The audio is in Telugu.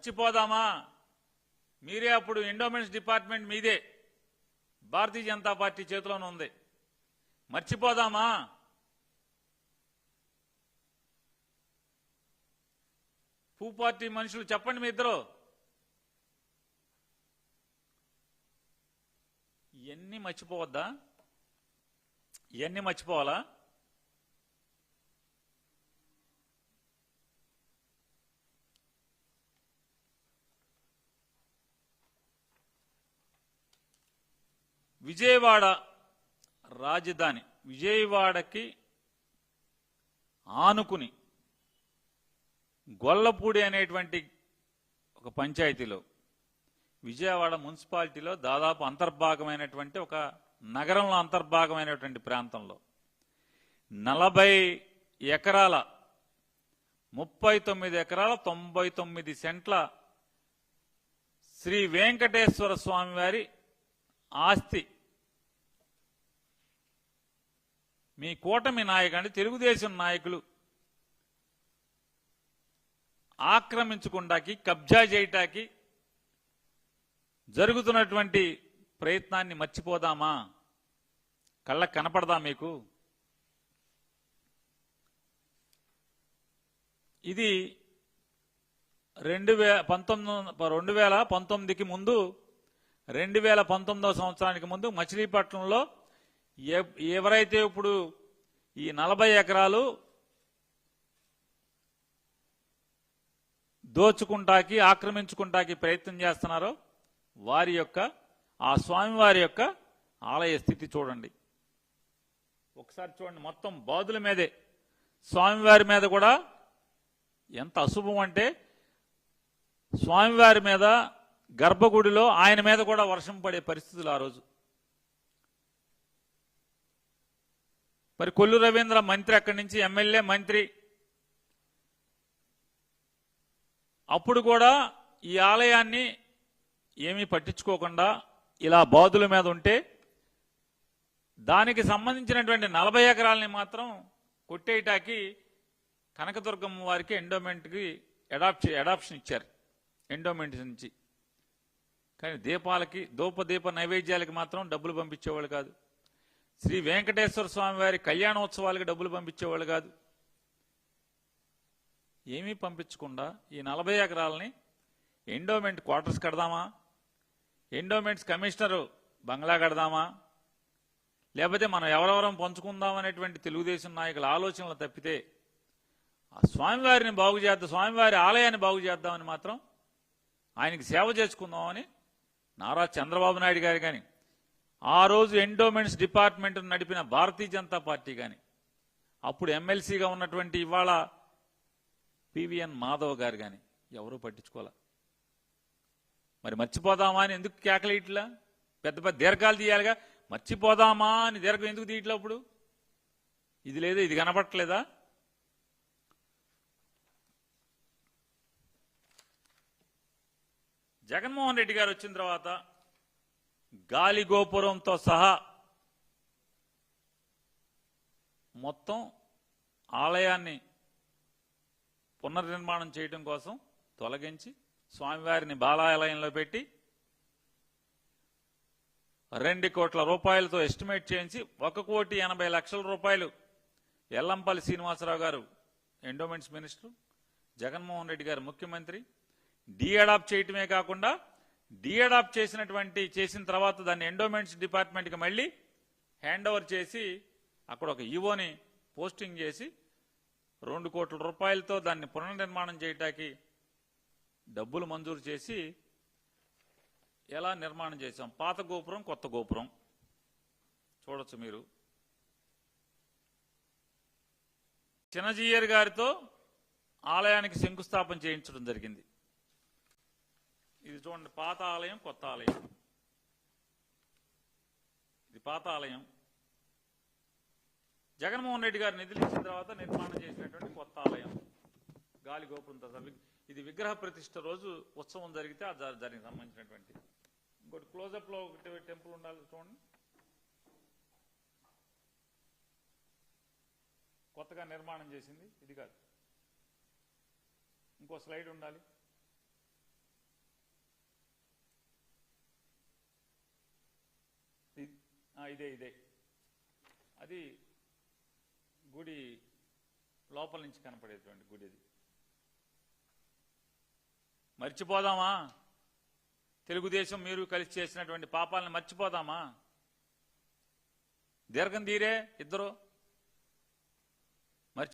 మర్చిపోదామా? మీరే అప్పుడు ఎండోమెంట్స్ డిపార్ట్మెంట్ మీదే, భారతీయ జనతా పార్టీ చేతిలోనే ఉంది. మర్చిపోదామా? పూ పార్టీ మనుషులు చెప్పండి మీ ఇద్దరు. ఇవన్నీ మర్చిపోవద్దా? ఇవన్నీ మర్చిపోవాలా? విజయవాడ రాజధాని, విజయవాడకి ఆనుకుని గొల్లపూడి అనేటువంటి ఒక పంచాయతీలో, విజయవాడ మున్సిపాలిటీలో దాదాపు అంతర్భాగమైనటువంటి ఒక నగరంలో అంతర్భాగమైనటువంటి ప్రాంతంలో 40 ఎకరాల 39 ఎకరాల 99 సెంట్ల శ్రీ వెంకటేశ్వర స్వామి వారి ఆస్తి మీ కూటమి నాయకుడు తెలుగుదేశం నాయకులు ఆక్రమించుకుంటాకి, కబ్జా చేయటానికి జరుగుతున్నటువంటి ప్రయత్నాన్ని మర్చిపోదామా? కళ్ళకు కనపడదా మీకు? ఇది 2019కి ముందు, 2019వ సంవత్సరానికి ముందు మచిలీపట్నంలో ఎవరైతే ఇప్పుడు ఈ 40 ఎకరాలు దోచుకుంటాకి, ఆక్రమించుకుంటాకి ప్రయత్నం చేస్తున్నారో వారి యొక్క, ఆ స్వామివారి యొక్క ఆలయ స్థితి చూడండి. ఒకసారి చూడండి, మొత్తం బాదుల మీదే. స్వామివారి మీద కూడా ఎంత అశుభం అంటే, స్వామివారి మీద గర్భగుడిలో ఆయన మీద కూడా వర్షం పడే పరిస్థితులు ఆ రోజు. మరి కొల్లు రవీంద్ర మంత్రి, అక్కడి నుంచి ఎమ్మెల్యే మంత్రి, అప్పుడు కూడా ఈ ఆలయాన్ని ఏమీ పట్టించుకోకుండా ఇలా బాదుల మీద ఉంటే, దానికి సంబంధించినటువంటి 40 ఎకరాలని మాత్రం కొట్టేయటానికి కనకదుర్గమ్మ వారికి ఎండోమెంట్కి అడాప్షన్ ఇచ్చారు, ఎండోమెంట్ నుంచి. కానీ దీపాలకి, దీప నైవేద్యాలకి మాత్రం డబ్బులు పంపించేవాళ్ళు కాదు. శ్రీ వెంకటేశ్వర స్వామి వారి కళ్యాణోత్సవాలకి డబ్బులు పంపించేవాళ్ళు కాదు. ఏమీ పంపించకుండా ఈ 40 ఎకరాలని ఎండోమెంట్ క్వార్టర్స్ కడదామా, ఎండోమెంట్స్ కమిషనరు బంగ్లా కడదామా, లేకపోతే మనం ఎవరెవరం పంచుకుందాం అనేటువంటి తెలుగుదేశం నాయకుల ఆలోచనలు తప్పితే, ఆ స్వామివారిని బాగు చేద్దాం, స్వామివారి ఆలయాన్ని బాగు చేద్దామని మాత్రం, ఆయనకి సేవ చేసుకుందామని నారా చంద్రబాబు నాయుడు గారు కానీ, ఆ రోజు ఎండోమెంట్స్ డిపార్ట్మెంట్ నడిపిన భారతీయ జనతా పార్టీ కానీ, అప్పుడు ఎమ్మెల్సీగా ఉన్నటువంటి ఇవాళ పివిఎన్ మాధవ్ గారు కానీ ఎవరూ పట్టించుకోలే. మరి మర్చిపోదామా అని ఎందుకు కేకలేయట్లా? పెద్ద పెద్ద దీర్ఘాలు తీయాలిగా. మర్చిపోదామా అని దీర్ఘం ఎందుకు తీయట్లా? అప్పుడు ఇది లేదా, ఇది కనపడట్లేదా? జగన్మోహన్ రెడ్డి గారు వచ్చిన తర్వాత గాలి గోపురంతో సహా మొత్తం ఆలయాన్ని పునర్నిర్మాణం చేయడం కోసం తొలగించి స్వామివారిని బాలాలయంలో పెట్టి 2 కోట్ల రూపాయలతో ఎస్టిమేట్ చేయించి 1,80,00,000 రూపాయలు ఎల్లంపల్లి శ్రీనివాసరావు గారు ఎండోమెంట్స్ మినిస్టర్, జగన్మోహన్ రెడ్డి గారు ముఖ్యమంత్రి, డీఅడాప్ట్ చేయటమే కాకుండా డీఅడాప్ట్ చేసిన తర్వాత దాన్ని ఎండోమెంట్స్ డిపార్ట్మెంట్కి మళ్ళీ హ్యాండ్ ఓవర్ చేసి అక్కడ ఒక ఈవోని పోస్టింగ్ చేసి 2 కోట్ల రూపాయలతో దాన్ని పునర్నిర్మాణం చేయటానికి డబ్బులు మంజూరు చేసి ఎలా నిర్మాణం చేశాం. పాత గోపురం, కొత్త గోపురం చూడొచ్చు మీరు. చిన్నజీయర్ గారితో ఆలయానికి శంకుస్థాపన చేయించడం జరిగింది. ఇది చూడండి, పాత ఆలయం, కొత్త ఆలయం. ఇది పాత ఆలయం. జగన్మోహన్ రెడ్డి గారు నిధులు ఇచ్చిన తర్వాత నిర్మాణం చేసినటువంటి కొత్త ఆలయం, గాలి గోపురంతో. ఇది విగ్రహ ప్రతిష్ఠ రోజు ఉత్సవం జరిగితే దానికి సంబంధించినటువంటి. ఇంకోటి క్లోజప్ లో ఒకటి టెంపుల్ ఉండాలి చూడండి, కొత్తగా నిర్మాణం చేసింది ఇది కాదు. ఇంకో స్లైడ్ ఉండాలి. ఇదే అది గుడి లోపల నుంచి కనపడేటువంటి గుడి అది. మర్చిపోదామా? తెలుగుదేశం మీరు కలిసి చేసినటువంటి పాపాలను మర్చిపోదామా? దీర్ఘం తీరే ఇద్దరు